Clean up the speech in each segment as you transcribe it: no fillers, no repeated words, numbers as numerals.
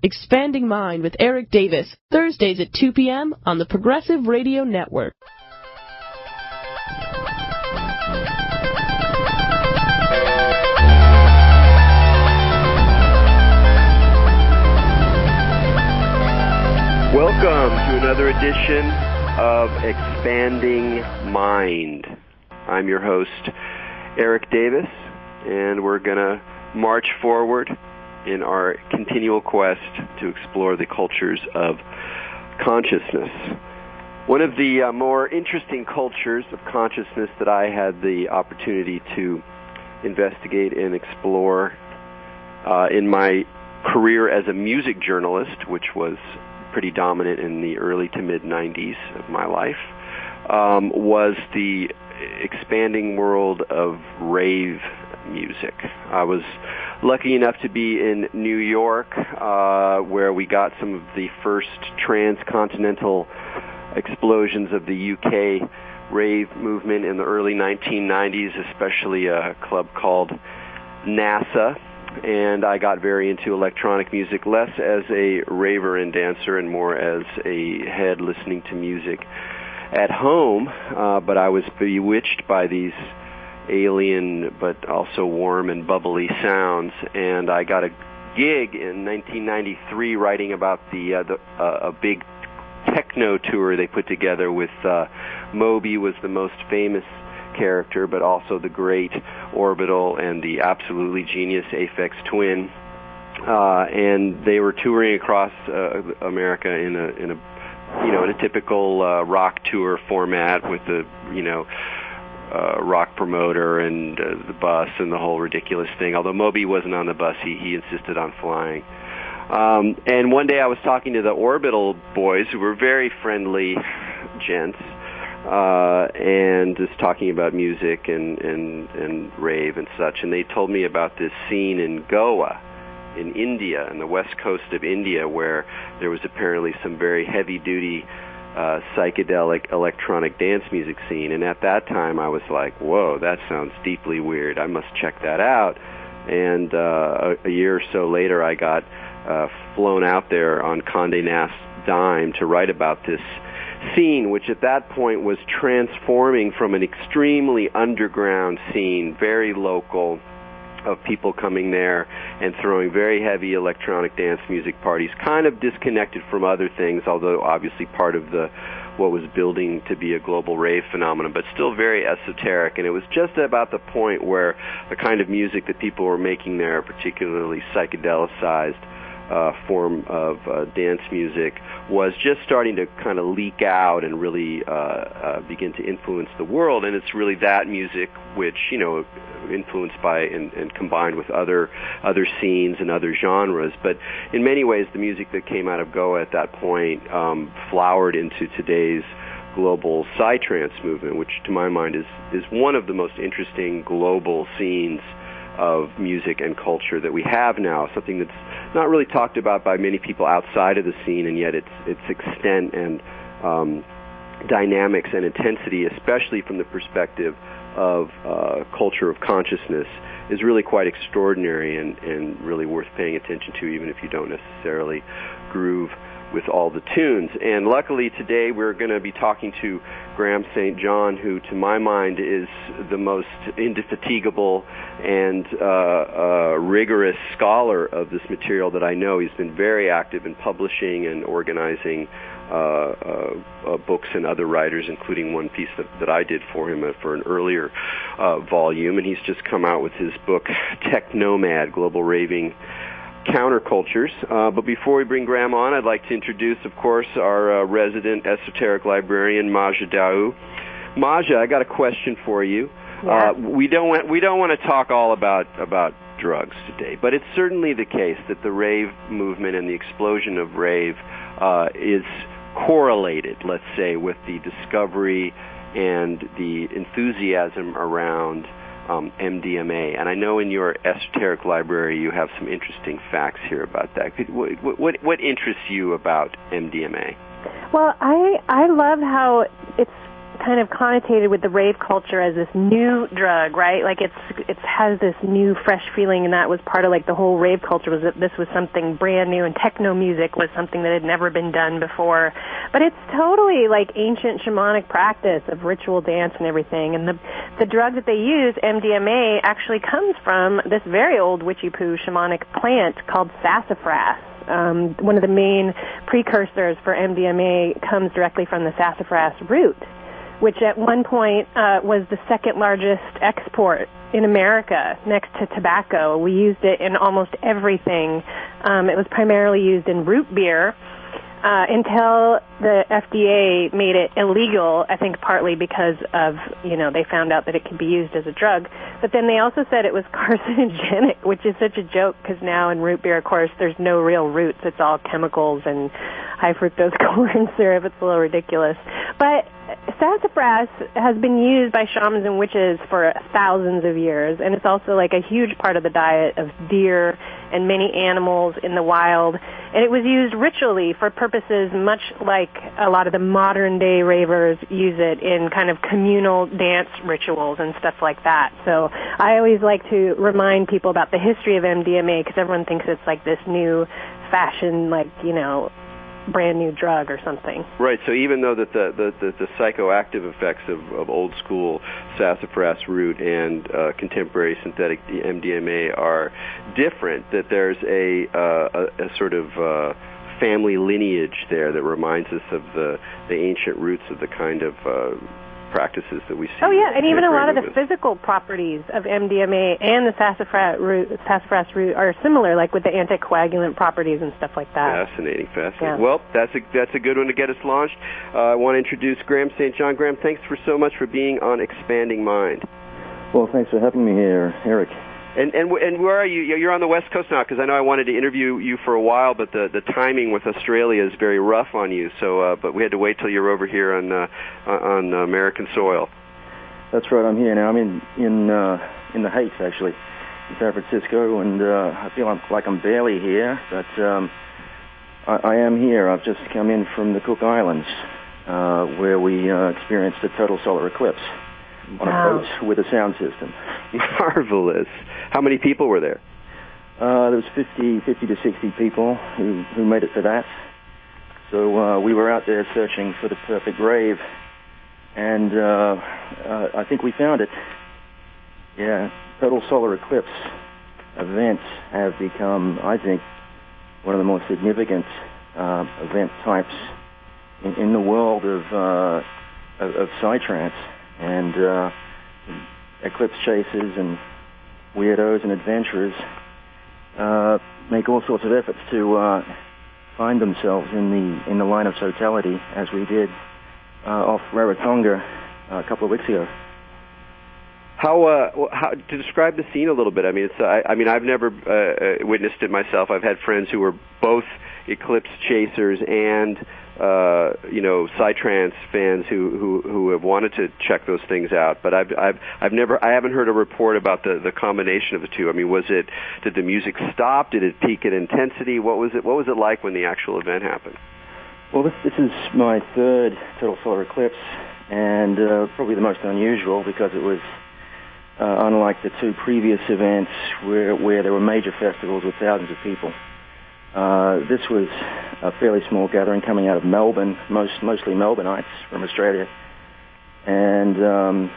Expanding Mind with Erik Davis, Thursdays at 2 p.m. on the Progressive Radio Network. Welcome to another edition of Expanding Mind. I'm your host, Erik Davis, and we're going to march forward in our continual quest to explore the cultures of consciousness. One of the more interesting cultures of consciousness that I had the opportunity to investigate and explore in my career as a music journalist, which was pretty dominant in the early to mid-90s of my life, was the expanding world of rave music. I was lucky enough to be in New York, where we got some of the first transcontinental explosions of the UK rave movement in the early 1990s, especially a club called NASA. And I got very into electronic music, less as a raver and dancer and more as a head listening to music at home, but I was bewitched by these alien but also warm and bubbly sounds, and I got a gig in 1993 writing about a big techno tour they put together with Moby was the most famous character, but also the great Orbital and the absolutely genius Aphex Twin, and they were touring across America in a typical rock tour format with the rock promoter and the bus and the whole ridiculous thing. Although Moby wasn't on the bus, he insisted on flying. And one day I was talking to the Orbital boys, who were very friendly gents, and just talking about music and rave and such. And they told me about this scene in Goa, in India, on the west coast of India, where there was apparently some very heavy-duty psychedelic electronic dance music scene. And at that time I was like, whoa, that sounds deeply weird. I must check that out. And a year or so later I got flown out there on Condé Nast's dime to write about this scene, which at that point was transforming from an extremely underground scene, very local, of people coming there and throwing very heavy electronic dance music parties, kind of disconnected from other things, although obviously part of what was building to be a global rave phenomenon, but still very esoteric. And it was just about the point where the kind of music that people were making there, particularly psychedelicized form of dance music, was just starting to kind of leak out and really begin to influence the world. And it's really that music which, influenced by and combined with other scenes and other genres. But in many ways, the music that came out of Goa at that point flowered into today's global Psytrance movement, which to my mind is one of the most interesting global scenes of music and culture that we have now, something that's not really talked about by many people outside of the scene, and yet its extent and dynamics and intensity, especially from the perspective of culture of consciousness, is really quite extraordinary and really worth paying attention to, even if you don't necessarily groove with all the tunes. And luckily today we're going to be talking to Graham St. John, who to my mind is the most indefatigable and rigorous scholar of this material that I know. He's been very active in publishing and organizing books and other writers, including one piece that I did for him for an earlier volume. And he's just come out with his book, Technomad, Global Raving Countercultures. But before we bring Graham on, I'd like to introduce, of course, our resident esoteric librarian, Maja Daou. Maja, I got a question for you. Yeah. We don't want to talk all about drugs today, but it's certainly the case that the rave movement and the explosion of rave is correlated, let's say, with the discovery and the enthusiasm around MDMA. And I know in your esoteric library you have some interesting facts here about that. What interests you about MDMA? Well, I love how it's kind of connotated with the rave culture as this new drug, right? Like it has this new, fresh feeling, and that was part of like the whole rave culture, was that this was something brand new, and techno music was something that had never been done before. But it's totally like ancient shamanic practice of ritual dance and everything. And the drug that they use, MDMA, actually comes from this very old witchy-poo shamanic plant called sassafras. One of the main precursors for MDMA comes directly from the sassafras root, which at one point was the second largest export in America next to tobacco. We used it in almost everything. It was primarily used in root beer until the FDA made it illegal, I think partly because of, they found out that it could be used as a drug. But then they also said it was carcinogenic, which is such a joke because now in root beer, of course, there's no real roots. It's all chemicals and high fructose corn syrup. It's a little ridiculous. But sassafras has been used by shamans and witches for thousands of years, and it's also like a huge part of the diet of deer and many animals in the wild. And it was used ritually for purposes much like a lot of the modern-day ravers use it in kind of communal dance rituals and stuff like that. So I always like to remind people about the history of MDMA because everyone thinks it's like this new fashion, like, brand new drug or something. Right. So even though that the psychoactive effects of old school sassafras root and contemporary synthetic MDMA are different, that there's a sort of family lineage there that reminds us of the ancient roots of the kind of practices that we see. Oh yeah, and even a lot of the physical properties of MDMA and the sassafras root are similar, like with the anticoagulant properties and stuff like that. Fascinating. Yeah. Well, that's a good one to get us launched. I want to introduce Graham St. John. Graham, thanks so much for being on Expanding Mind. Well, thanks for having me here, Erik. And where are you? You're on the West Coast now, because I know I wanted to interview you for a while, but the timing with Australia is very rough on you. So, but we had to wait till you're over here on American soil. That's right. I'm here now. I'm in the Heights, actually, in San Francisco, and I feel like I'm barely here, but I am here. I've just come in from the Cook Islands, where we experienced a total solar eclipse on a boat with a sound system. Marvelous. How many people were there? There was 50 to 60 people who made it to that. So we were out there searching for the perfect rave, and I think we found it. Yeah, total solar eclipse events have become, I think, one of the most significant event types in the world of Psytrance. And eclipse chasers and weirdos and adventurers make all sorts of efforts to find themselves in the line of totality, as we did off Rarotonga a couple of weeks ago. How to describe the scene a little bit? I mean, I've never witnessed it myself. I've had friends who were both eclipse chasers and Psytrance fans who have wanted to check those things out, but I haven't heard a report about the combination of the two. I mean, did the music stop? Did it peak in intensity? What was it like when the actual event happened? Well, this is my third total solar eclipse, and probably the most unusual because it was unlike the two previous events where there were major festivals with thousands of people. This was a fairly small gathering coming out of Melbourne, mostly Melbourneites from Australia, and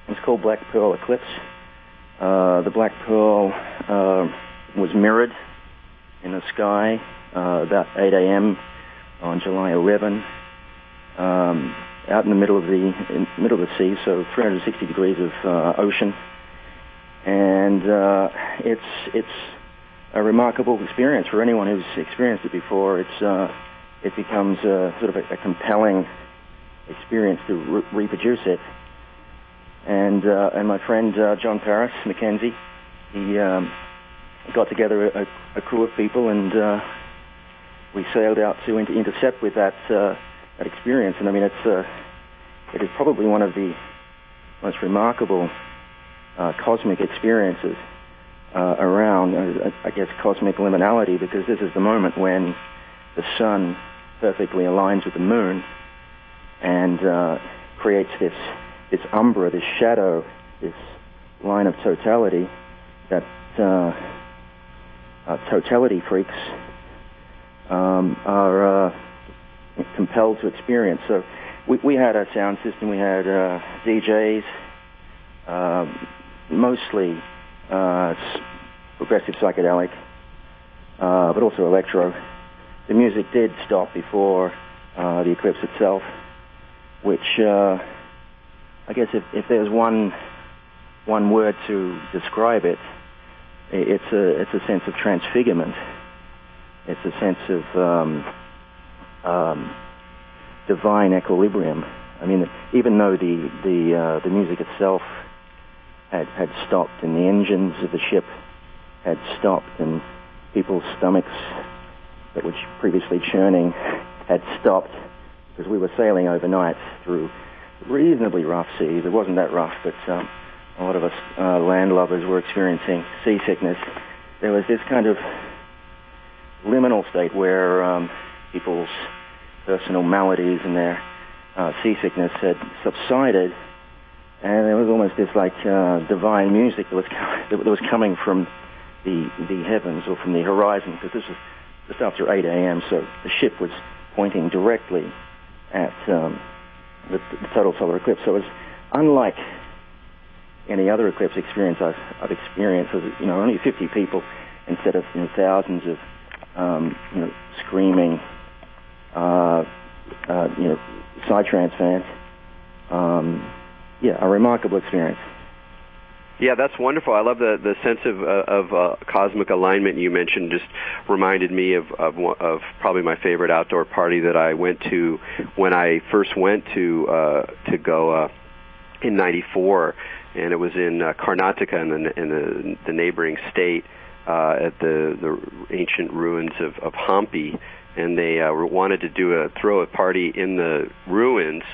it's called Black Pearl Eclipse. The Black Pearl was mirrored in the sky about 8 a.m. on July 11, out in the middle of the sea, so 360 degrees of ocean, and it's a remarkable experience for anyone who's experienced it before. It becomes sort of a compelling experience to reproduce it. And my friend John Paris Mackenzie, he got together a crew of people, and we sailed out to intercept with that experience. And I mean, it is probably one of the most remarkable cosmic experiences around, I guess, cosmic liminality, because this is the moment when the sun perfectly aligns with the moon, and creates this umbra, this shadow, this line of totality that totality freaks are compelled to experience. So we had a sound system. We had DJs, mostly progressive psychedelic, but also electro. The music did stop before the eclipse itself, which I guess if there's one word to describe it, it's a sense of transfigurement. It's a sense of divine equilibrium. I mean, even though the music itself had stopped, and the engines of the ship had stopped, and people's stomachs that were previously churning had stopped, because we were sailing overnight through reasonably rough seas. It wasn't that rough, but a lot of us landlubbers were experiencing seasickness. There was this kind of liminal state where people's personal maladies and their seasickness had subsided, and there was almost this like divine music that was coming from the heavens or from the horizon, because this was just after 8 a.m., so the ship was pointing directly at the total solar eclipse. So it was unlike any other eclipse experience I've experienced. Only 50 people instead of thousands of screaming Psytrance fans. A remarkable experience. Yeah, that's wonderful. I love the sense of cosmic alignment you mentioned. Just reminded me of probably my favorite outdoor party that I went to when I first went to Goa in '94, and it was in Karnataka in the neighboring state at the ancient ruins of Hampi, and they wanted to throw a party in the ruins,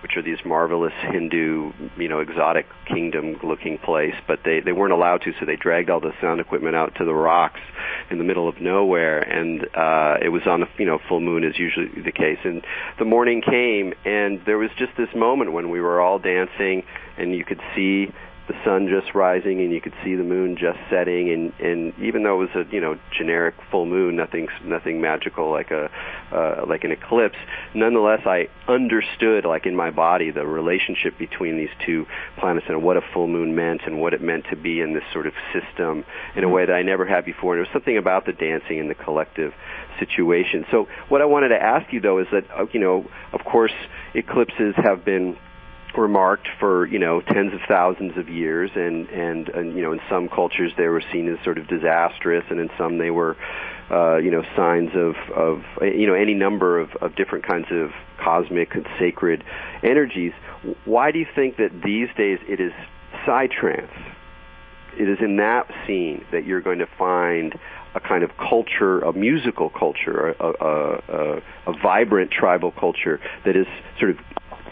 which are these marvelous Hindu, exotic kingdom-looking place, but they weren't allowed to, so they dragged all the sound equipment out to the rocks in the middle of nowhere, and it was on a full moon, as usually the case. And the morning came, and there was just this moment when we were all dancing, and you could see the sun just rising, and you could see the moon just setting, and even though it was a generic full moon, nothing magical like an eclipse, nonetheless I understood, like in my body, the relationship between these two planets and what a full moon meant and what it meant to be in this sort of system in a way that I never had before. And there was something about the dancing and the collective situation. So what I wanted to ask you, though, is that of course eclipses have been remarked for tens of thousands of years, and in some cultures they were seen as sort of disastrous, and in some they were signs of any number of different kinds of cosmic and sacred energies. Why do you think that these days it is Psytrance? It is in that scene that you're going to find a kind of culture, a musical culture, a vibrant tribal culture that is sort of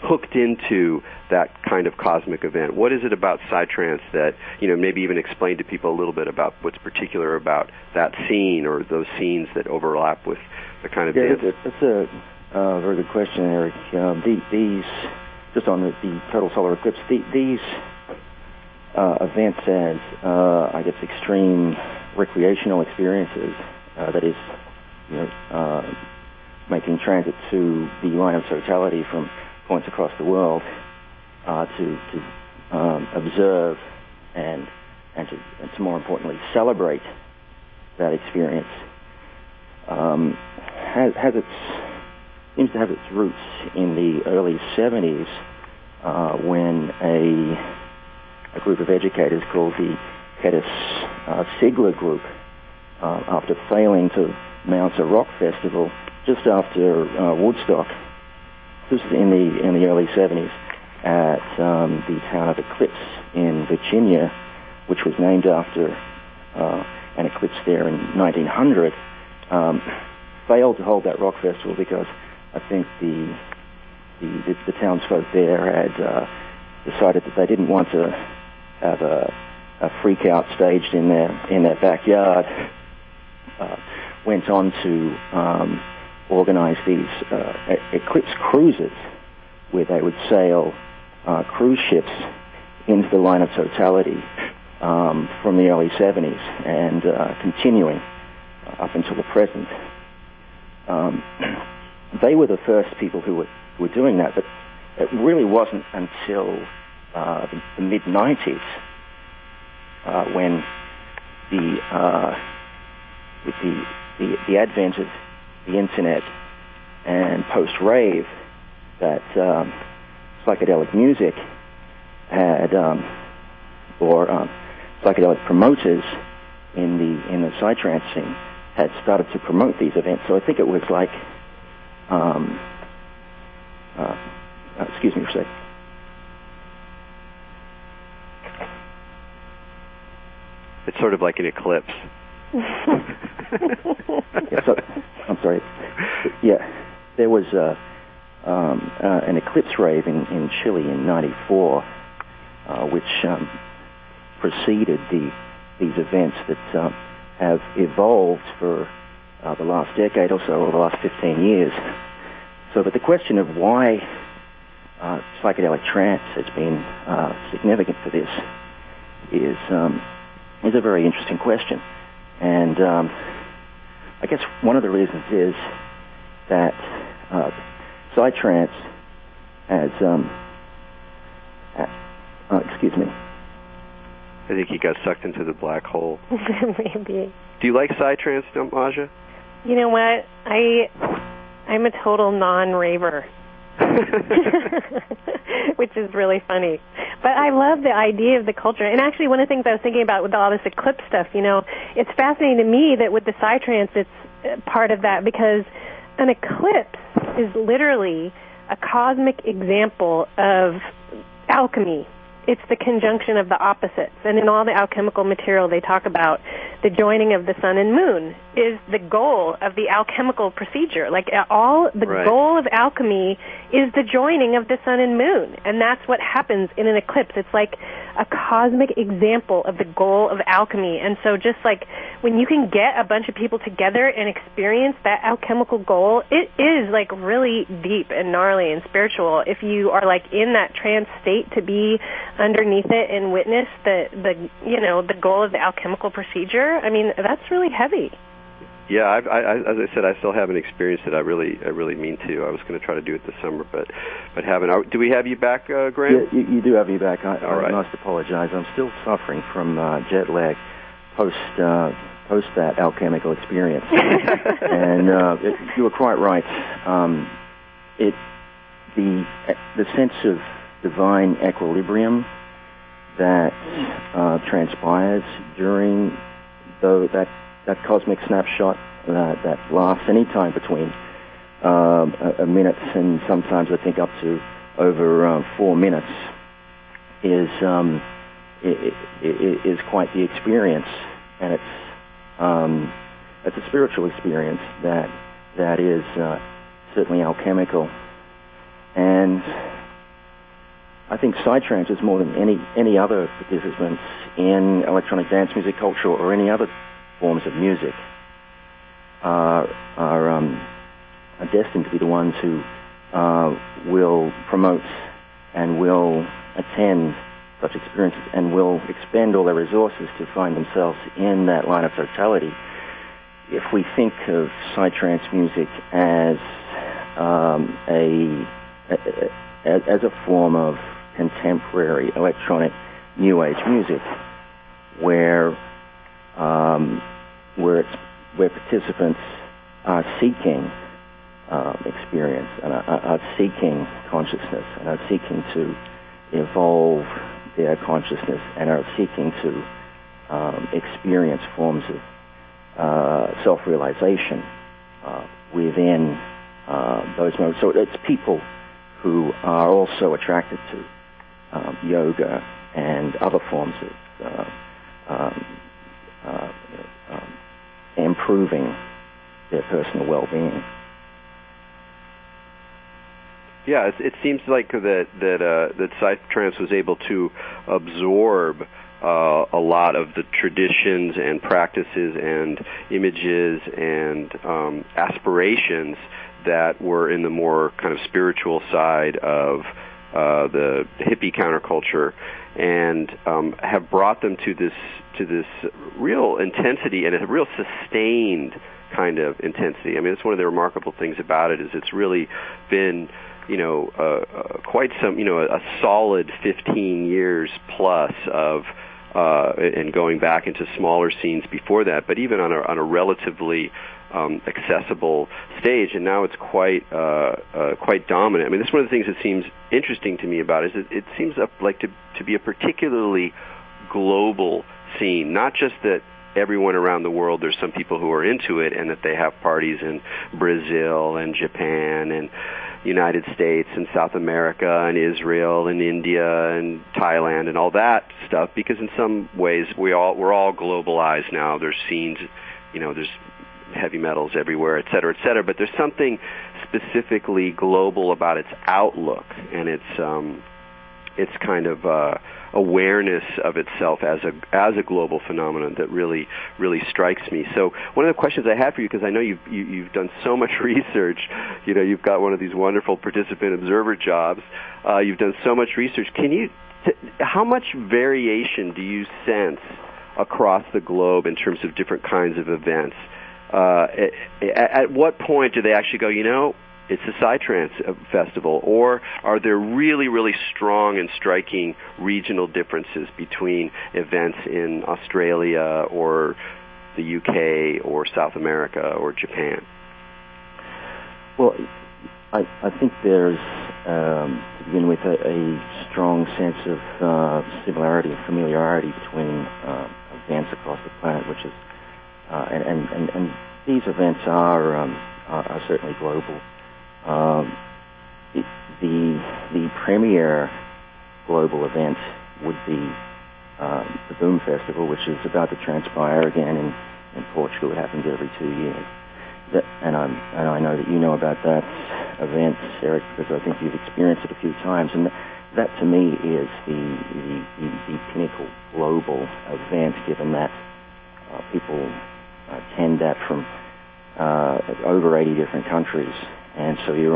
hooked into that kind of cosmic event. What is it about Psytrance that, maybe even explain to people a little bit about what's particular about that scene or those scenes that overlap with the kind of dance? That's a very good question, Eric. These, just on the total solar eclipse, these events as, I guess, extreme recreational experiences, that is, making transit to the line of totality from points across the world to observe and to more importantly celebrate that experience seems to have its roots in the early 70s when a group of educators called the Hedis Sigler Group, after failing to mount a rock festival just after Woodstock. This was in the early 70s at the town of Eclipse in Virginia, which was named after an eclipse there in 1900. Failed to hold that rock festival because I think the townsfolk there had decided that they didn't want to have a freak out staged in their backyard. Went on to organize these eclipse cruises, where they would sail cruise ships into the line of totality from the early 70s and continuing up until the present. They were the first people who were doing that, but it really wasn't until the mid-90s when with the advent of the internet and post-rave that psychedelic music had, or psychedelic promoters in the Psytrance scene had started to promote these events. So I think it was like, excuse me for a sec. It's sort of like an eclipse. Yeah, so, I'm sorry. Yeah, there was an eclipse rave in Chile in '94, which preceded these events that have evolved for the last decade or so, or the last 15 years. So, but the question of why psychedelic trance has been significant for this is a very interesting question. And I guess one of the reasons is that Psytrance has, excuse me. I think he got sucked into the black hole. Maybe. Do you like Psytrance, Maja? You know what? I'm a total non-raver. Which is really funny. But I love the idea of the culture. And actually, one of the things I was thinking about with all this eclipse stuff, it's fascinating to me that with the Psytrance, it's part of that, because an eclipse is literally a cosmic example of alchemy. It's the conjunction of the opposites. And in all the alchemical material they talk about, the joining of the sun and moon is the goal of the alchemical procedure. Like Right. goal of alchemy is the joining of the sun and moon. And that's what happens in an eclipse. It's like a cosmic example of the goal of alchemy. And so just like when you can get a bunch of people together and experience that alchemical goal, it is like really deep and gnarly and spiritual if you are like in that trance state to be underneath it and witness the goal of the alchemical procedure. I mean, that's really heavy. Yeah, as I said, I still haven't experienced it. I really mean to. I was going to try to do it this summer, but haven't. Do we have you back, Graham? Yeah, you do have me back. All right. I must apologize. I'm still suffering from jet lag post that alchemical experience. And you were quite right. The sense of divine equilibrium that transpires during that cosmic snapshot that lasts any time between a minute and sometimes I think up to over 4 minutes is quite the experience, and it's a spiritual experience that is certainly alchemical. And I think Psytrance is more than any other participants in electronic dance music culture or any other forms of music are destined to be the ones who will promote and will attend such experiences and will expend all their resources to find themselves in that line of totality. If we think of Psytrance music as a form of contemporary electronic new age music, where participants are seeking experience and are seeking consciousness and are seeking to evolve their consciousness and are seeking to experience forms of self-realization within those modes. So it's people who are also attracted to yoga and other forms of improving their personal well-being. Yeah, it seems like that Psytrance was able to absorb a lot of the traditions and practices and images and aspirations that were in the more kind of spiritual side of the hippie counterculture, and have brought them to this real intensity and a real sustained kind of intensity. I mean, it's one of the remarkable things about it is it's really been, quite some, a solid 15 years plus of, and going back into smaller scenes before that, but even on a relatively accessible stage, and now it's quite dominant. I mean, that's one of the things that seems interesting to me about it, is it seems like to be a particularly global scene, not just that everyone around the world, there's some people who are into it and that they have parties in Brazil and Japan and United States and South America and Israel and India and Thailand and all that stuff, because in some ways we're all globalized now. There's scenes, there's heavy metals everywhere, et cetera, but there's something specifically global about its outlook and its kind of awareness of itself as a global phenomenon that really strikes me. So one of the questions I have for you, because I know you've done so much research, you've got one of these wonderful participant observer jobs, you've done so much research. How much variation do you sense across the globe in terms of different kinds of events? At what point do they actually go, it's a Psytrance festival, or are there really, really strong and striking regional differences between events in Australia or the UK or South America or Japan? Well, I think there's, to begin with, a strong sense of similarity and familiarity between events across the planet, which is, and these events are certainly global. The premier global event would be the Boom Festival, which is about to transpire again in Portugal. It happens every 2 years. And I know that you know about that event, Erik, because I think you've experienced it a few times. And that to me is the pinnacle global event, given that people attend that from over 80 different countries. And so you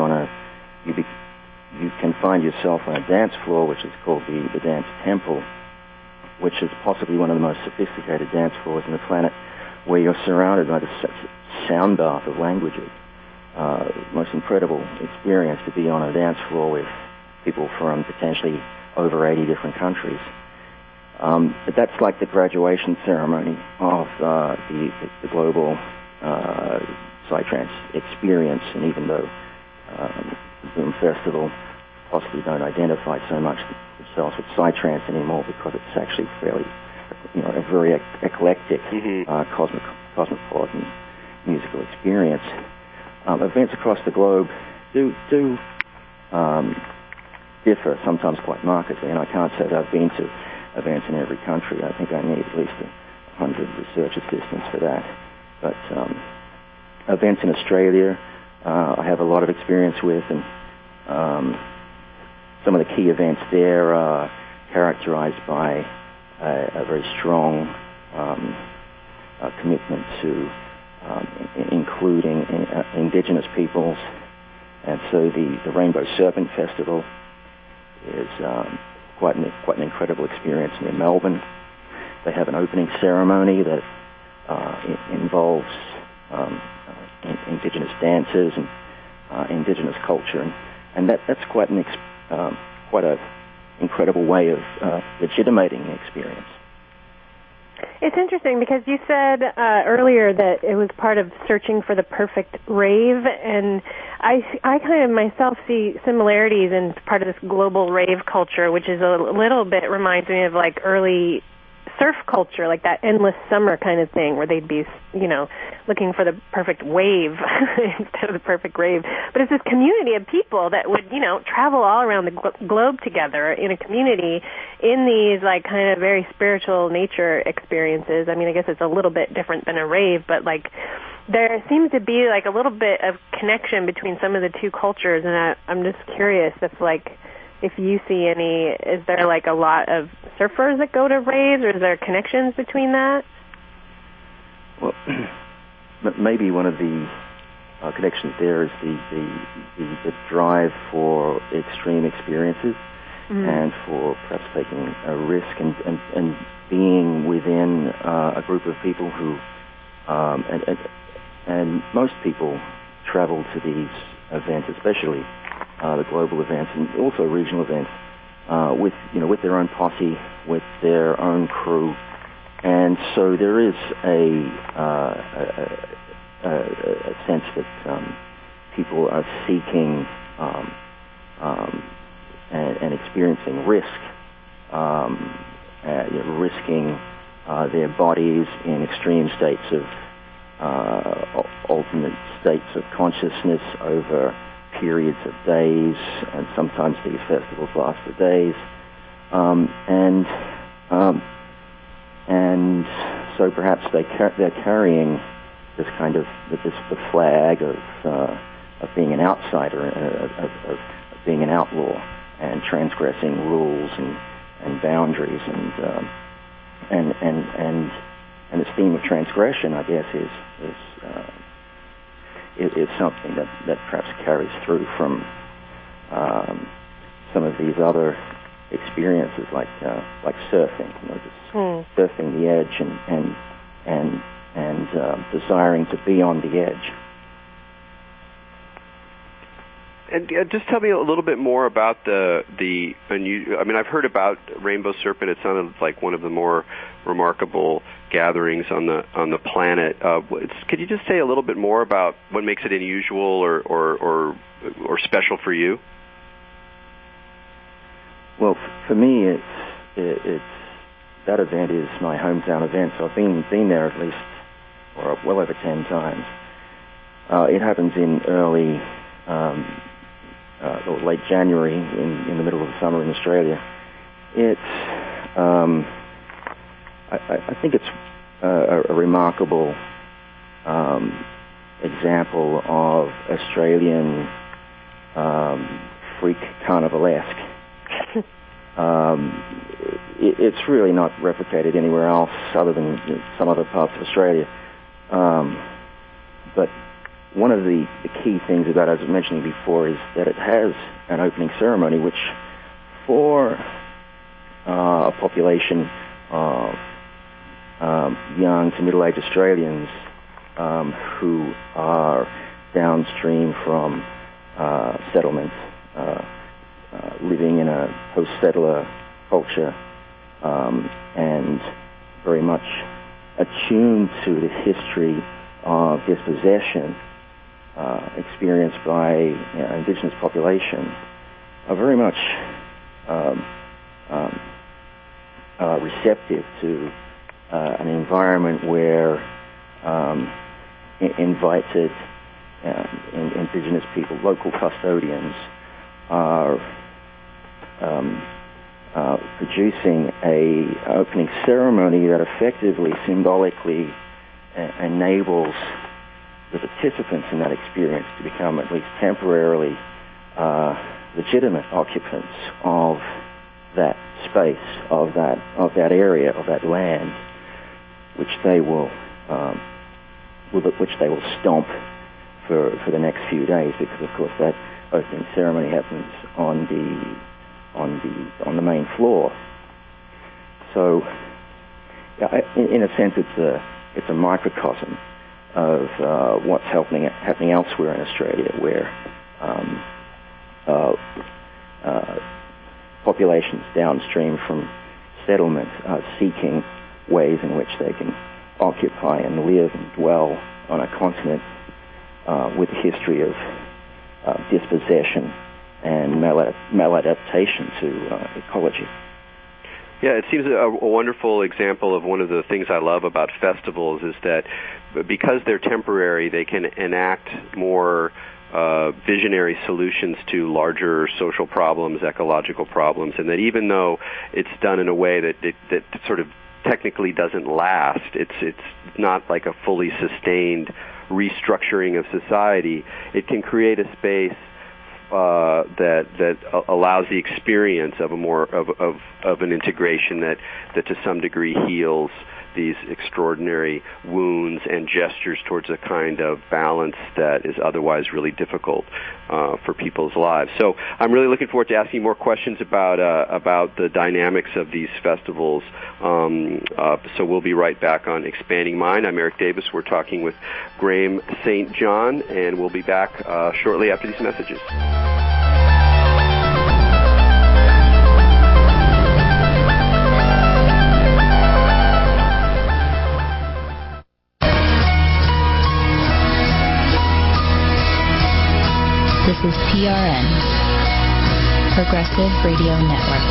can find yourself on a dance floor, which is called the Dance Temple, which is possibly one of the most sophisticated dance floors on the planet, where you're surrounded by the sound bath of languages. Most incredible experience to be on a dance floor with people from potentially over 80 different countries. But that's like the graduation ceremony of the global Psytrance experience, and even though the Boom Festival possibly don't identify so much themselves with Psytrance anymore, because it's actually fairly, a very eclectic, cosmopolitan musical experience. Events across the globe do differ, sometimes quite markedly, and I can't say that I've been to events in every country. I think I need at least 100 research assistants for that. But events in Australia, I have a lot of experience with, and some of the key events there are characterized by a very strong commitment to including indigenous peoples. And so the Rainbow Serpent Festival is quite an incredible experience near Melbourne. They have an opening ceremony that involves indigenous dances and indigenous culture, and that's quite an incredible way of legitimating the experience. It's interesting because you said earlier that it was part of searching for the perfect rave, and I kind of myself see similarities in part of this global rave culture, which is a little bit reminds me of like early surf culture, like that endless summer kind of thing, where they'd be, looking for the perfect wave instead of the perfect rave. But it's this community of people that would, travel all around the globe together in a community in these, like, kind of very spiritual nature experiences. I mean, I guess it's a little bit different than a rave, but, like, there seems to be, like, a little bit of connection between some of the two cultures, and I'm just curious if, like, if you see any, is there like a lot of surfers that go to raves, or is there connections between that? Well, maybe one of the connections there is the drive for extreme experiences and for perhaps taking a risk and being within a group of people who, and most people travel to these events, especially the global events and also regional events, with their own posse, with their own crew, and so there is a sense that people are seeking and experiencing risk, risking their bodies in extreme states of alternate states of consciousness over periods of days, and sometimes these festivals last for days, and so perhaps they're carrying this kind of the flag of being an outsider, of being an outlaw, and transgressing rules and boundaries, and this theme of transgression, I guess, is something that perhaps carries through from some of these other experiences, like surfing, just surfing the edge and desiring to be on the edge. And just tell me a little bit more about the unusual. I mean, I've heard about Rainbow Serpent. It sounded like one of the more remarkable gatherings on the planet. Could you just say a little bit more about what makes it unusual or special for you? Well, for me, it's that event is my hometown event. So I've been there at least, or well over 10 times. It happens in early. Or late January, in the middle of the summer in Australia. It's, I think it's a remarkable example of Australian freak carnivalesque. It's really not replicated anywhere else other than some other parts of Australia. But one of the key things about it, as I was mentioning before, is that it has an opening ceremony, which for a population of young to middle-aged Australians who are downstream from settlements, living in a post-settler culture, and very much attuned to the history of dispossession experienced by indigenous populations, are very much receptive to an environment where invited indigenous people, local custodians, are producing a opening ceremony that effectively, symbolically enables the participants in that experience to become at least temporarily legitimate occupants of that space, of that area, of that land, which they will stomp for the next few days, because of course that opening ceremony happens on the main floor. So, in a sense, it's a microcosm of what's happening elsewhere in Australia, where populations downstream from settlement are seeking ways in which they can occupy and live and dwell on a continent with a history of dispossession and maladaptation to ecology. Yeah, it seems a wonderful example of one of the things I love about festivals is that because they're temporary, they can enact more visionary solutions to larger social problems, ecological problems, and that even though it's done in a way that sort of technically doesn't last, it's not like a fully sustained restructuring of society, it can create a space that allows the experience of a more of an integration that to some degree heals these extraordinary wounds and gestures towards a kind of balance that is otherwise really difficult for people's lives. So I'm really looking forward to asking more questions about the dynamics of these festivals. So we'll be right back on Expanding Mind. I'm Erik Davis. We're talking with Graham St. John, and we'll be back shortly after these messages. This is PRN, Progressive Radio Network.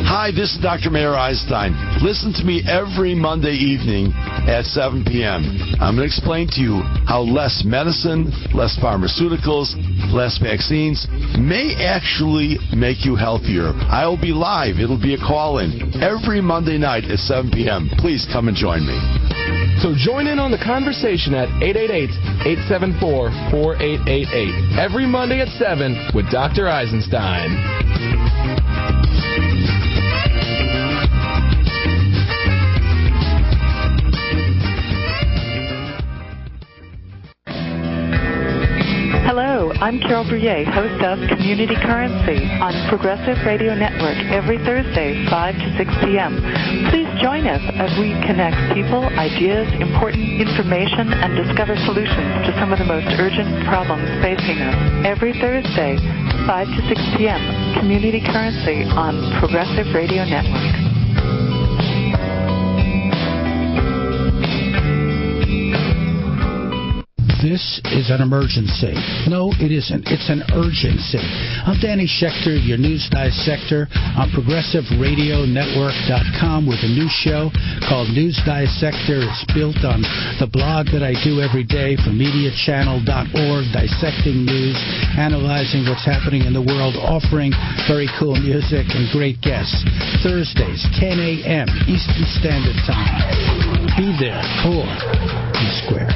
Hi, this is Dr. Mayer Einstein. Listen to me every Monday evening at 7 p.m. I'm going to explain to you how less medicine, less pharmaceuticals, less vaccines may actually make you healthier. I will be live. It'll be a call-in every Monday night at 7 p.m. Please come and join me. So join in on the conversation at 888-874-4888 every Monday at 7 with Dr. Eisenstein. Hello, I'm Carol Brouillet, host of Community Currency on Progressive Radio Network every Thursday, 5 to 6 p.m. Please join us as we connect people, ideas, important information, and discover solutions to some of the most urgent problems facing us. Every Thursday, 5 to 6 p.m., Community Currency on Progressive Radio Network. This is an emergency. No, it isn't. It's an urgency. I'm Danny Schechter, your news dissector on ProgressiveRadioNetwork.com with a new show called News Dissector. It's built on the blog that I do every day from MediaChannel.org, dissecting news, analyzing what's happening in the world, offering very cool music and great guests. Thursdays, 10 a.m. Eastern Standard Time. Be there for E-Square.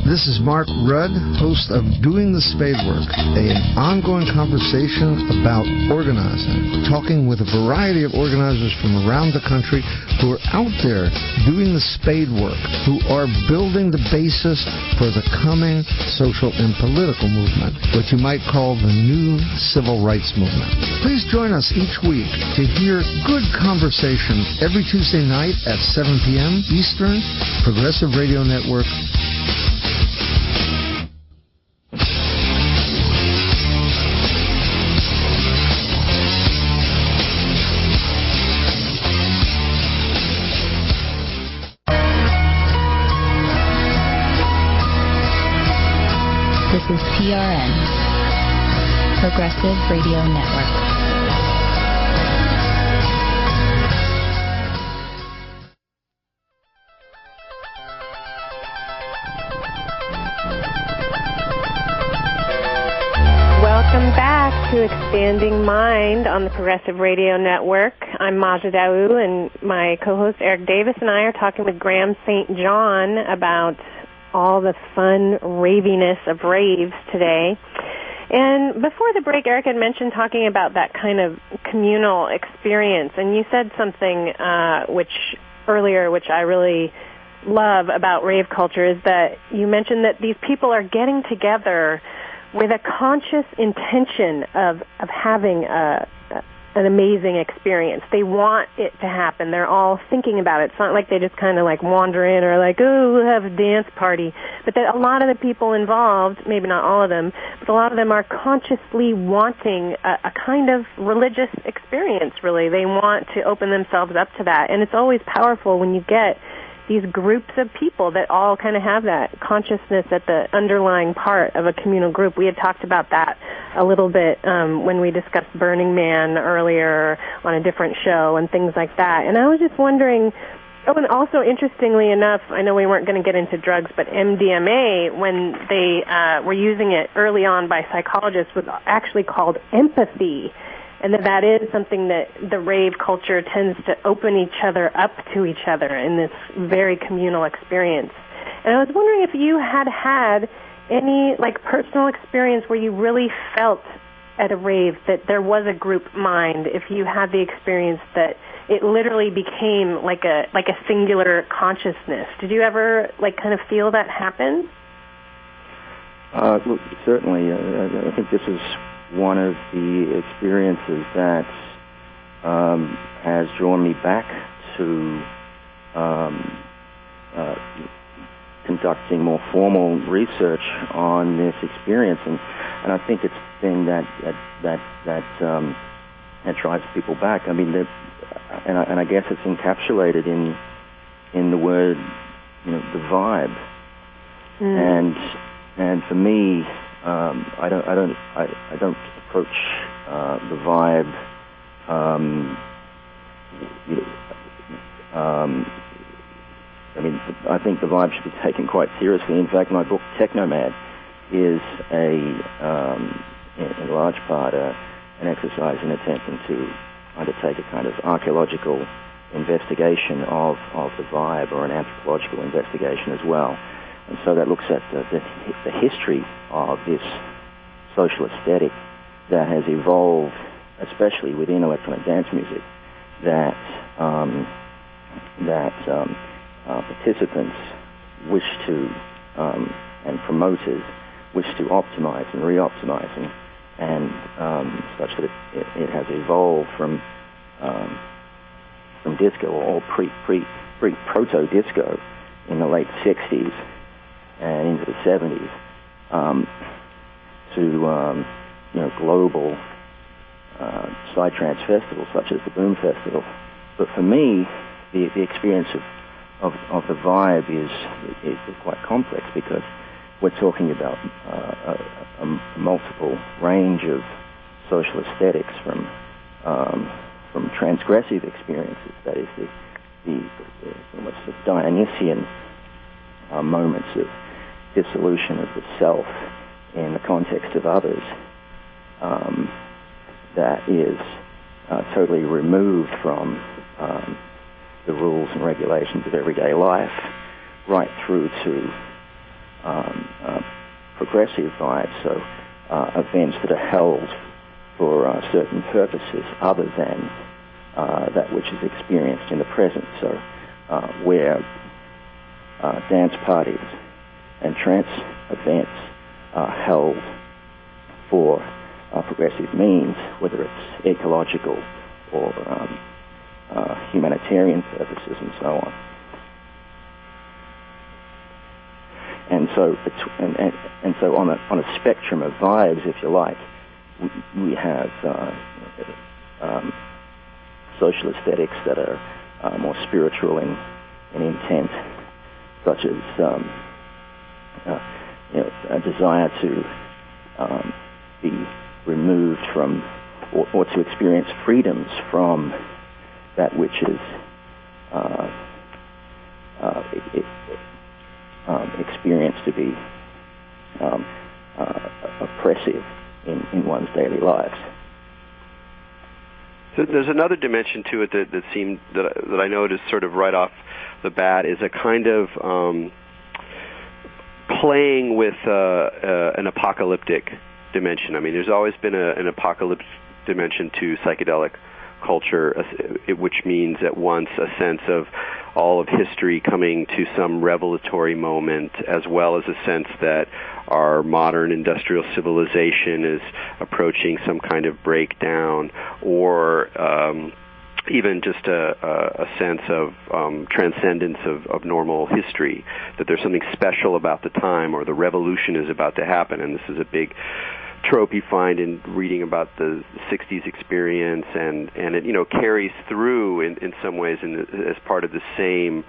This is Mark Rudd, host of Doing the Spadework, an ongoing conversation about organizing, talking with a variety of organizers from around the country who are out there doing the spadework, who are building the basis for the coming social and political movement, what you might call the new civil rights movement. Please join us each week to hear good conversation every Tuesday night at 7 p.m. Eastern, Progressive Radio Network. This is PRN, Progressive Radio Network. Welcome back to Expanding Mind on the Progressive Radio Network. I'm Maja Daou, and my co-host Erik Davis and I are talking with Graham St. John about all the fun raviness of raves today. And before the break, Erik had mentioned talking about that kind of communal experience, and you said something which I really love about rave culture, is that you mentioned that these people are getting together with a conscious intention of having an amazing experience. They want it to happen. They're all thinking about it. It's not like they just kind of like wander in or like, oh, we'll have a dance party. But that a lot of the people involved, maybe not all of them, but a lot of them are consciously wanting a kind of religious experience, really. They want to open themselves up to that. And it's always powerful when you get these groups of people that all kind of have that consciousness at the underlying part of a communal group. We had talked about that a little bit when we discussed Burning Man earlier on a different show and things like that. And I was just wondering, Oh, and also, interestingly enough, I know we weren't going to get into drugs, but MDMA, when they were using it early on by psychologists, was actually called empathy, and that is something that the rave culture tends to open each other up to each other in this very communal experience. And I was wondering if you had any, like, personal experience where you really felt at a rave that there was a group mind, if you had the experience that it literally became like a singular consciousness. Did you ever kind of feel that happen? Look, certainly. I think this is one of the experiences that has drawn me back to conducting more formal research on this experience, and I think it's the thing that drives people back. I mean, and I guess it's encapsulated in the word, the vibe. And for me, I don't approach the vibe. I mean, I think the vibe should be taken quite seriously. In fact, my book Technomad is in large part an exercise in attempting to undertake a kind of archaeological investigation of the vibe, or an anthropological investigation as well. And so that looks at the history of this social aesthetic that has evolved, especially within electronic dance music, that participants wish to, and promoters wish to optimize and re-optimize, and such that it has evolved from disco, or proto-disco in the late 60s and into the 70s, to global Psytrance festivals such as the Boom Festival. But for me, the experience of the vibe is quite complex, because we're talking about a multiple range of social aesthetics, from transgressive experiences, that is the almost Dionysian moments of dissolution of the self in the context of others, that is totally removed from the rules and regulations of everyday life, right through to progressive vibes, so events that are held for certain purposes other than that which is experienced in the present. So where dance parties and trance events are held for progressive means, whether it's ecological or humanitarian purposes and so on. And so on a spectrum of vibes, if you like, we have social aesthetics that are more spiritual in intent, such as a desire to be removed from, or to experience freedoms from that which is experienced to be oppressive in one's daily lives. So there's another dimension to it that I noticed sort of right off the bat, is a kind of playing with an apocalyptic dimension. I mean, there's always been an apocalypse dimension to psychedelic culture, which means at once a sense of all of history coming to some revelatory moment, as well as a sense that our modern industrial civilization is approaching some kind of breakdown, or even just a sense of transcendence of normal history, that there's something special about the time, or the revolution is about to happen. And this is a big trope you find in reading about the 60s experience, and it carries through in some ways as part of the same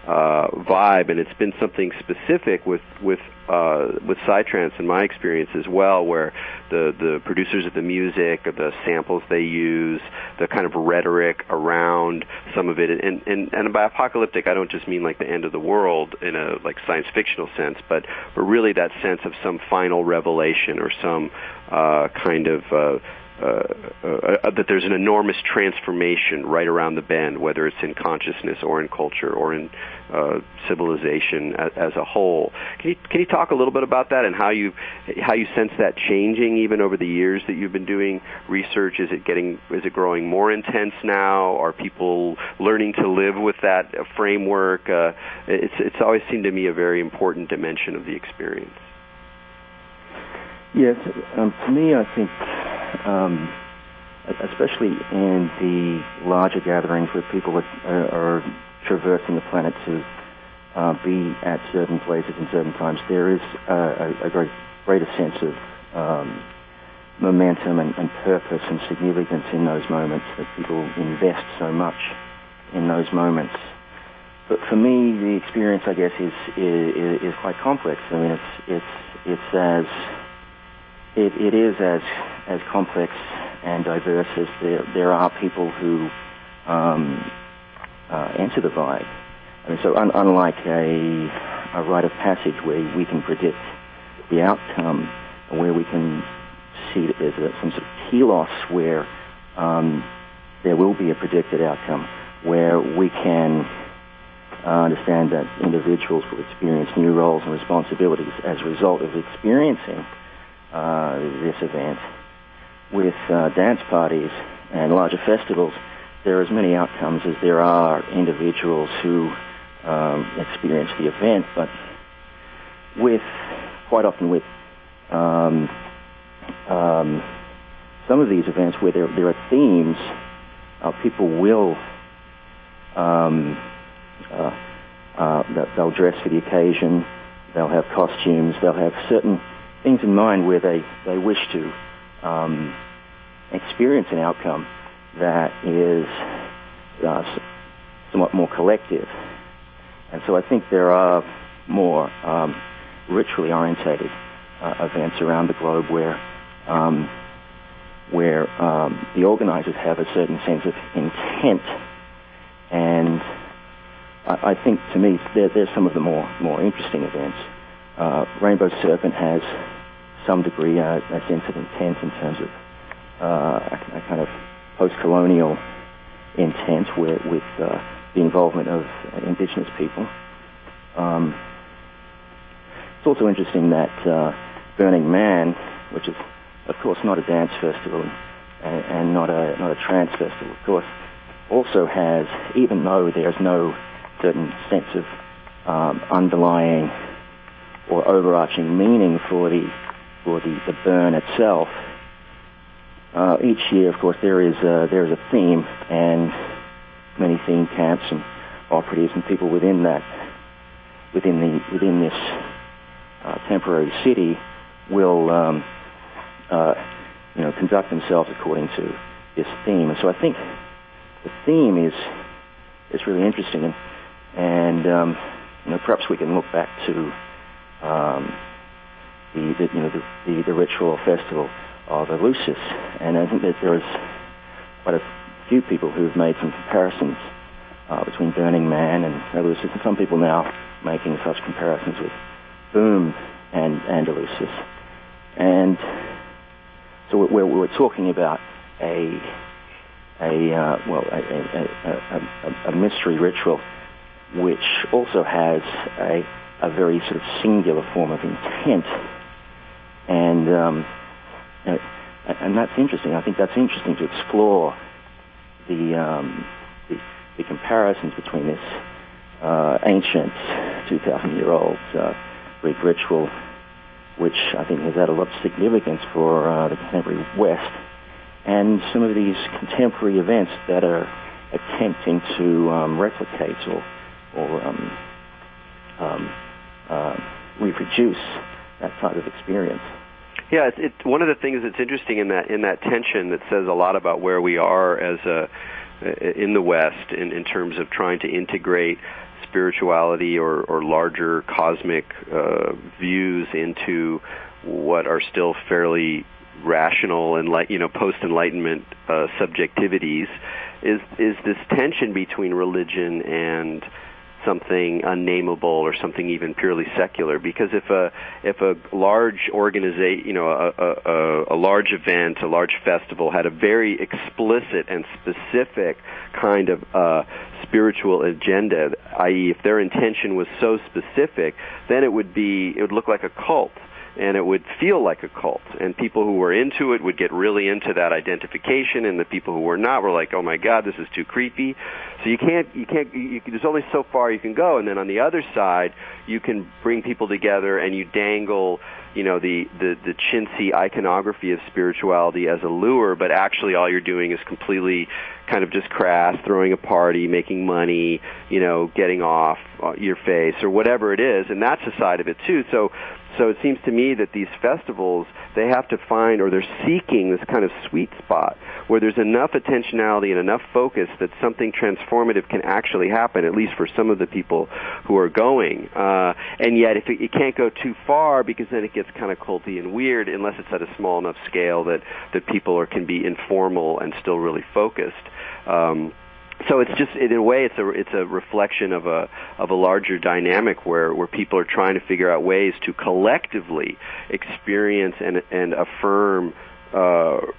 vibe, and it's been something specific with Psytrance in my experience as well, where the producers of the music, the samples they use, the kind of rhetoric around some of it, and by apocalyptic I don't just mean like the end of the world in a like science fictional sense, but really that sense of some final revelation or some kind of that there's an enormous transformation right around the bend, whether it's in consciousness or in culture or in civilization as a whole. Can you talk a little bit about that and how you sense that changing even over the years that you've been doing research? Is it growing more intense now? Are people learning to live with that framework? It's always seemed to me a very important dimension of the experience. Yes, to me, I think, especially in the larger gatherings where people are traversing the planet to be at certain places and certain times, there is a greater sense of momentum and purpose and significance in those moments, that people invest so much in those moments. But for me, the experience, I guess, is quite complex. I mean, it is as complex and diverse as there are people who enter the vibe. I mean, so unlike a rite of passage where we can predict the outcome, where we can see that there's some sort of telos where there will be a predicted outcome, where we can understand that individuals will experience new roles and responsibilities as a result of experiencing this event. With dance parties and larger festivals, there are as many outcomes as there are individuals who experience the event, but quite often with some of these events where there are themes, people will they'll dress for the occasion, they'll have costumes, they'll have certain things in mind where they wish to experience an outcome that is somewhat more collective. And so I think there are more ritually orientated events around the globe where the organizers have a certain sense of intent. And I think, to me, there's some of the more interesting events. Rainbow Serpent has some degree a sense of intent in terms of a kind of post-colonial intent with the involvement of indigenous people. It's also interesting that Burning Man, which is, of course, not a dance festival and not a trance festival, of course, also has, even though there's no certain sense of underlying or overarching meaning for the burn itself, each year, of course, there is a theme, and many theme camps and operatives and people within this temporary city will conduct themselves according to this theme. And so I think the theme is really interesting, and perhaps we can look back to the ritual festival of Eleusis, and I think that there is quite a few people who've made some comparisons between Burning Man and Eleusis, and some people now making such comparisons with Boom and Eleusis. And so we're talking about a mystery ritual, which also has a very sort of singular form of intent, and that's interesting. I think that's interesting to explore the comparisons between this ancient 2,000-year-old Greek ritual, which I think has had a lot of significance for the contemporary West, and some of these contemporary events that are attempting to replicate or reproduce that type of experience. Yeah, it's one of the things that's interesting in that tension that says a lot about where we are as in the West in terms of trying to integrate spirituality or larger cosmic views into what are still fairly rational and post-Enlightenment subjectivities, is this tension between religion and something unnameable or something even purely secular. Because if a large organization, a large event, a large festival had a very explicit and specific kind of spiritual agenda, i.e., if their intention was so specific, then it would look like a cult. And it would feel like a cult, and people who were into it would get really into that identification, and the people who were not were like, "Oh my God, this is too creepy." So you can't. There's only so far you can go, and then on the other side, you can bring people together, and you dangle, the chintzy iconography of spirituality as a lure, but actually all you're doing is completely kind of just crass, throwing a party, making money, getting off your face or whatever it is, and that's a side of it too. So it seems to me that these festivals, they have to find, or they're seeking this kind of sweet spot where there's enough attentionality and enough focus that something transformative can actually happen, at least for some of the people who are going. And yet, if it can't go too far, because then it gets kind of culty and weird, unless it's at a small enough scale that people can be informal and still really focused. So it's just, in a way, it's a reflection of a larger dynamic where people are trying to figure out ways to collectively experience and affirm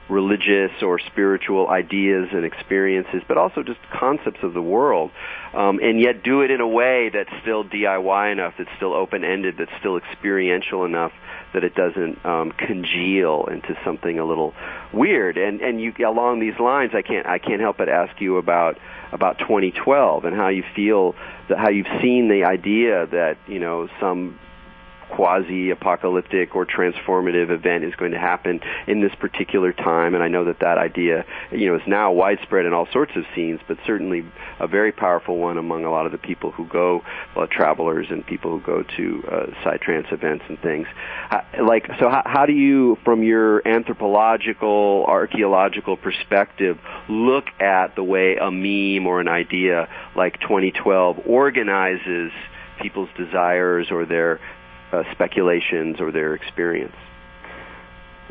religious or spiritual ideas and experiences, but also just concepts of the world, and yet do it in a way that's still DIY enough, that's still open-ended, that's still experiential enough that it doesn't congeal into something a little weird. And you, along these lines, I can't help but ask you about 2012 and how you feel, how you've seen the idea that some quasi-apocalyptic or transformative event is going to happen in this particular time. And I know that idea, is now widespread in all sorts of scenes, but certainly a very powerful one among a lot of the people who go, travelers and people who go to Psytrance events and things. How do you, from your anthropological, archaeological perspective, look at the way a meme or an idea like 2012 organizes people's desires or their speculations or their experience?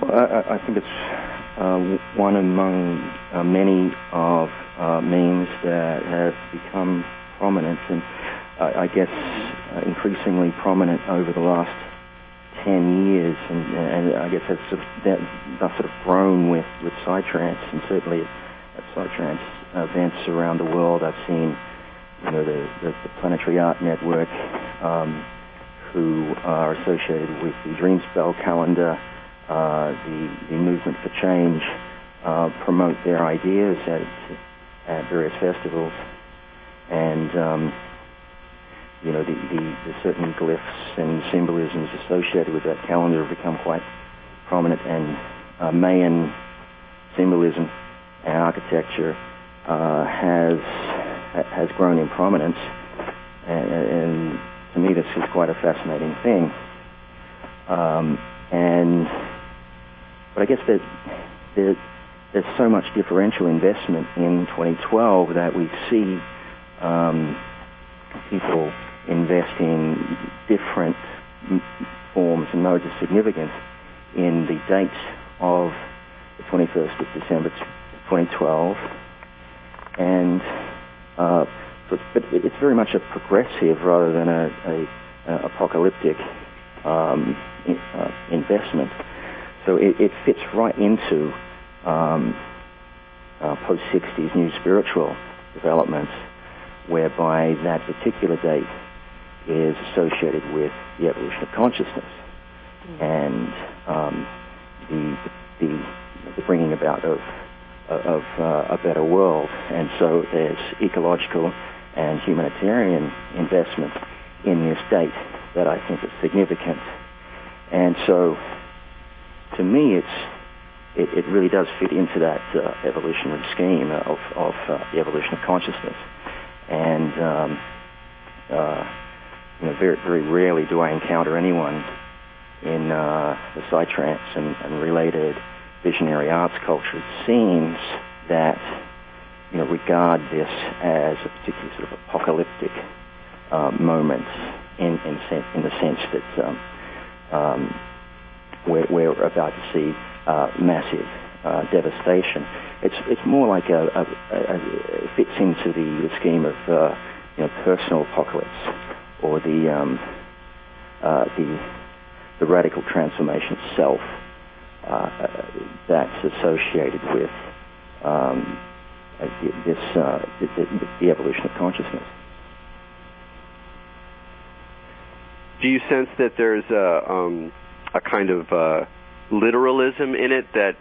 Well, I think it's one among many of memes that have become prominent, and I guess increasingly prominent over the last 10 years, and I guess that's sort of grown with Psytrance, and certainly at Psytrance events around the world. I've seen the Planetary Art Network, who are associated with the Dreamspell calendar, the Movement for Change, promote their ideas at various festivals, and the certain glyphs and symbolisms associated with that calendar have become quite prominent, and Mayan symbolism and architecture has grown in prominence, and to me, this is quite a fascinating thing. But I guess that there's so much differential investment in 2012 that we see people investing different forms and modes of significance in the date of the 21st of December 2012, and but it's very much a progressive rather than a apocalyptic investment. So it fits right into post-60s new spiritual developments, whereby that particular date is associated with the evolution of consciousness and the bringing about of a better world. And so there's ecological and humanitarian investment in this date that I think is significant. And so, to me, it really does fit into that evolutionary scheme of the evolution of consciousness. And very, very rarely do I encounter anyone in the Psytrance and related visionary arts culture scenes that regard this as a particular sort of apocalyptic moment in the sense that we're about to see massive devastation. It's more like it fits into the scheme of personal apocalypse, or the radical transformation itself that's associated with the evolution of consciousness. Do you sense that there's a kind of literalism in it, that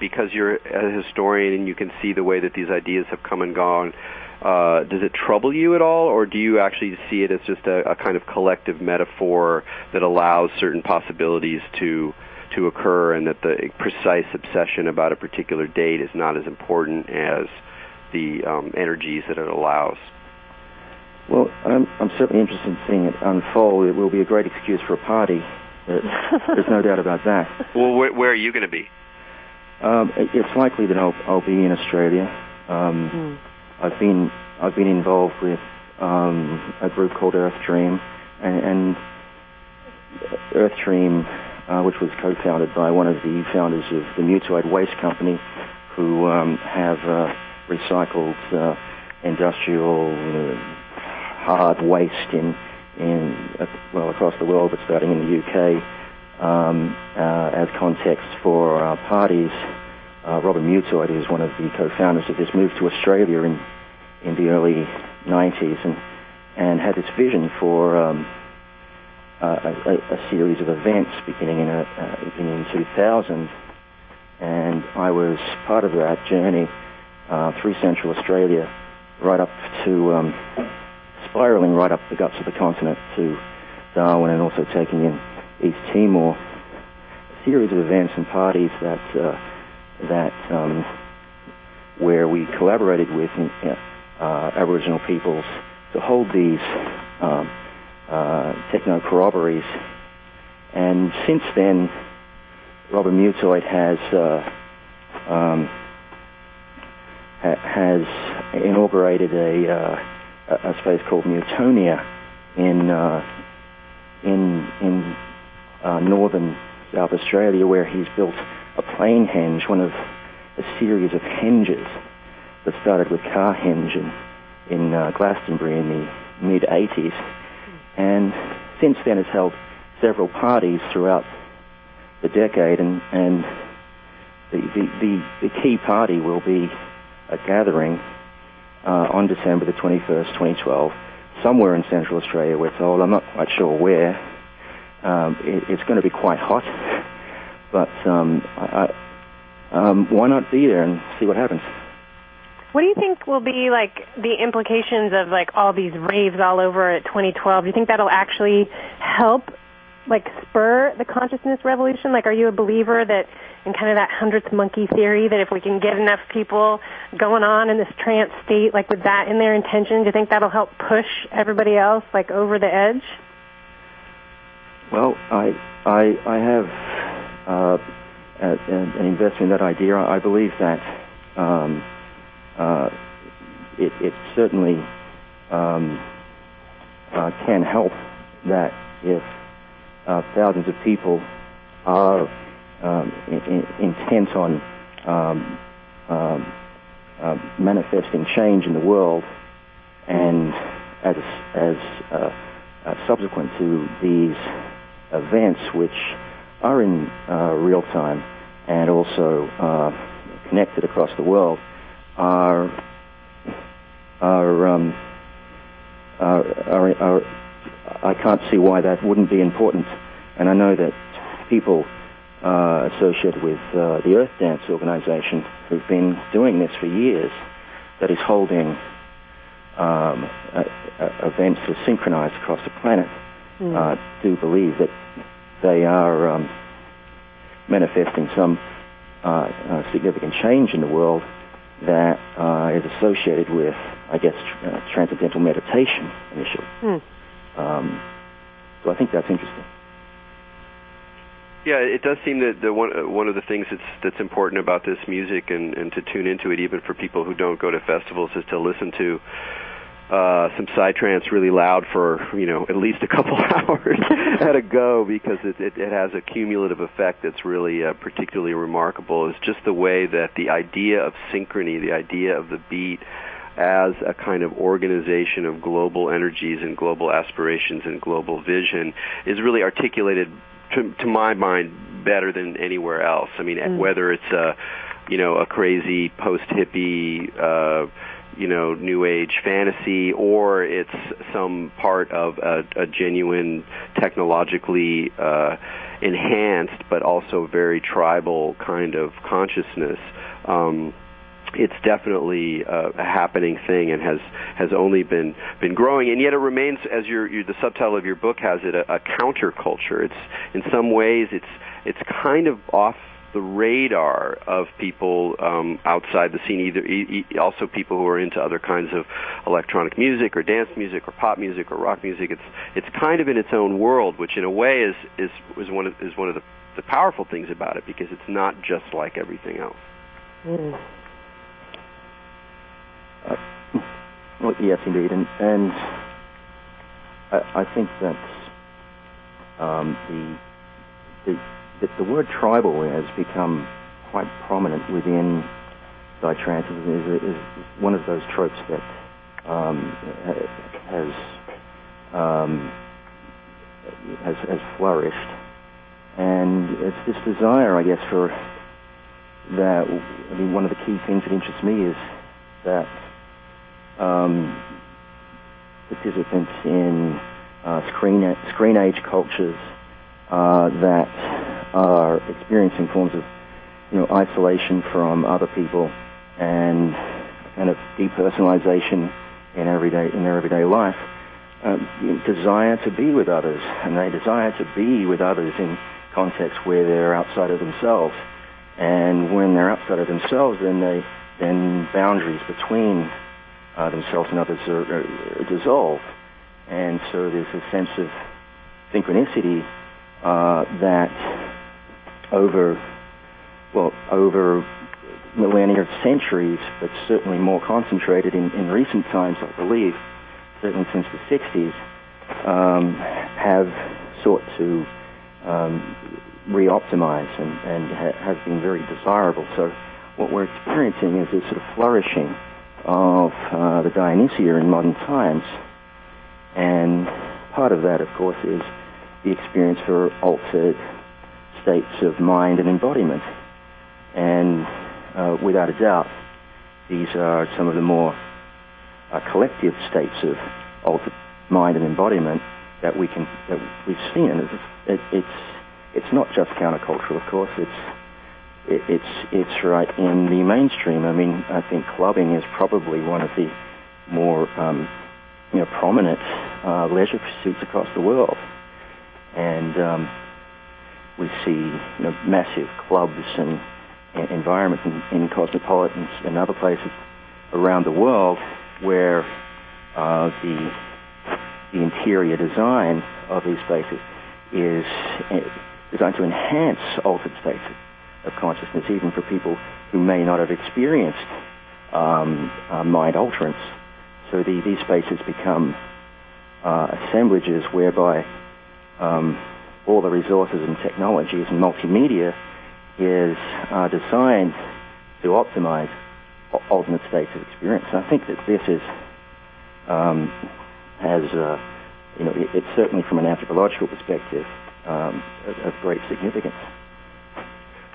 because you're a historian and you can see the way that these ideas have come and gone, does it trouble you at all, or do you actually see it as just a kind of collective metaphor that allows certain possibilities to occur, and that the precise obsession about a particular date is not as important as the energies that it allows? Well, I'm certainly interested in seeing it unfold. It will be a great excuse for a party. There's no doubt about that. Well, where are you going to be? It's likely that I'll be in Australia. I've been involved with a group called Earth Dream, and Earth Dream, which was co-founded by one of the founders of the Mutoid Waste Company, who have recycled industrial hard waste across the world, but starting in the UK. As context for parties, Robert Mutoid, who's one of the co-founders of this, moved to Australia in the early 90s and had this vision for a series of events beginning in 2000, and I was part of that journey through Central Australia, right up to spiraling right up the guts of the continent to Darwin, and also taking in East Timor. A series of events and parties where we collaborated with Aboriginal peoples to hold these techno-corroborees. And since then, Robert Mutoid has inaugurated a space called Mutonia in northern South Australia, where he's built a plane henge, one of a series of henges that started with Carhenge in Glastonbury in the mid-80s, and since then has held several parties throughout the decade, and the key party will be a gathering on December the 21st, 2012, somewhere in Central Australia, we're told. I'm not quite sure where. It's going to be quite hot, but why not be there and see what happens? What do you think will be like the implications of like all these raves all over at 2012? Do you think that'll actually help like spur the consciousness revolution? Like, are you a believer that in kind of that 100th monkey theory, that if we can get enough people going on in this trance state, like with that in their intention, do you think that'll help push everybody else like over the edge? Well, I have an investment in that idea. I believe that it certainly can help, that if thousands of people are intent on manifesting change in the world, and as subsequent to these events, which are in real time and also connected across the world, are I can't see why that wouldn't be important. And I know that people associated with the Earth Dance organization, who've been doing this for years, that is holding events that are synchronized across the planet, do believe that they are manifesting some significant change in the world that is associated with, I guess, transcendental meditation initially. So I think that's interesting. Yeah, it does seem that one of the things that's important about this music and to tune into it, even for people who don't go to festivals, is to listen to some Psytrance really loud for at least a couple hours at a go, because it has a cumulative effect that's really particularly remarkable. It's just the way that the idea of synchrony, the idea of the beat as a kind of organization of global energies and global aspirations and global vision is really articulated to my mind better than anywhere else. I mean, whether it's a crazy post-hippie New Age fantasy, or it's some part of a genuine technologically enhanced but also very tribal kind of consciousness. It's definitely a happening thing and has only been growing, and yet it remains, as the subtitle of your book has it, a counterculture. It's in some ways it's kind of off the radar of people outside the scene, also people who are into other kinds of electronic music or dance music or pop music or rock music. It's kind of in its own world, which in a way is one of the powerful things about it, because it's not just like everything else. Well, yes, indeed, and I think that the word tribal has become quite prominent within Psytrance. Is one of those tropes that has flourished, and it's this desire, I guess, for that. I mean, one of the key things that interests me is that participants in screen age cultures that are experiencing forms of isolation from other people and kind of depersonalization in their everyday life, desire to be with others, and they desire to be with others in contexts where they're outside of themselves. And when they're outside of themselves, then boundaries between themselves and others are dissolved, and so there's a sense of synchronicity that over millennia, centuries, but certainly more concentrated in recent times, I believe, certainly since the 60s, have sought to re-optimize and have been very desirable. So what we're experiencing is a sort of flourishing of the Dionysia in modern times, and part of that, of course, is the experience for altered states of mind and embodiment. And without a doubt, these are some of the more collective states of altered mind and embodiment that we've seen. And it's not just countercultural, of course. It's right in the mainstream. I mean, I think clubbing is probably one of the more prominent leisure pursuits across the world, and we see massive clubs and environments in cosmopolitans and other places around the world where the interior design of these spaces is designed to enhance altered states of consciousness, even for people who may not have experienced mind alterance. So these spaces become assemblages whereby all the resources and technologies and multimedia is designed to optimize alternate states of experience. And I think that this is it's certainly from an anthropological perspective of great significance.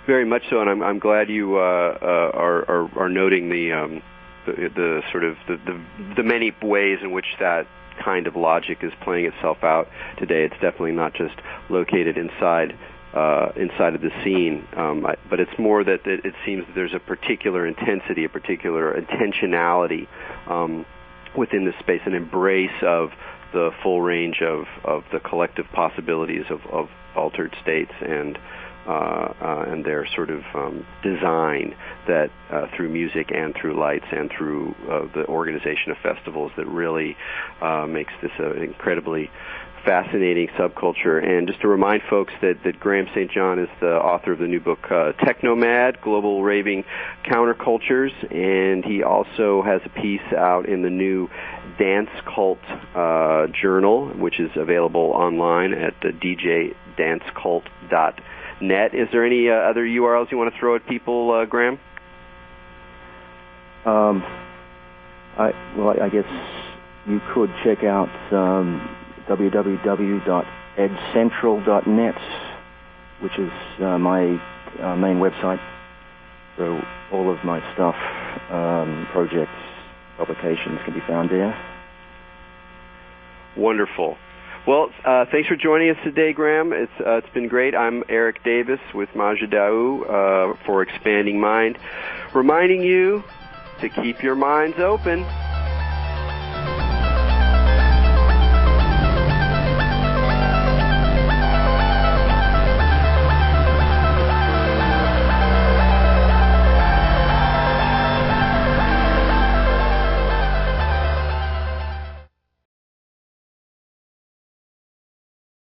Very much so, and I'm glad you are noting the sort of the many ways in which that kind of logic is playing itself out today. It's definitely not just located inside of the scene, but it's more that it seems that there's a particular intensity, a particular intentionality within this space, an embrace of the full range of the collective possibilities of altered states, and and their sort of design that through music and through lights and through the organization of festivals that really makes this an incredibly fascinating subculture. And just to remind folks that Graham St. John is the author of the new book Technomad, Global Raving Countercultures, and he also has a piece out in the new Dance Cult Journal, which is available online at djdancecult.net. Is there any other URLs you want to throw at people, Graham? I guess you could check out www.edcentral.net, which is my main website. So all of my stuff, projects, publications can be found there. Wonderful. Well, thanks for joining us today, Graham. It's been great. I'm Erik Davis with Majidau for Expanding Mind, reminding you to keep your minds open.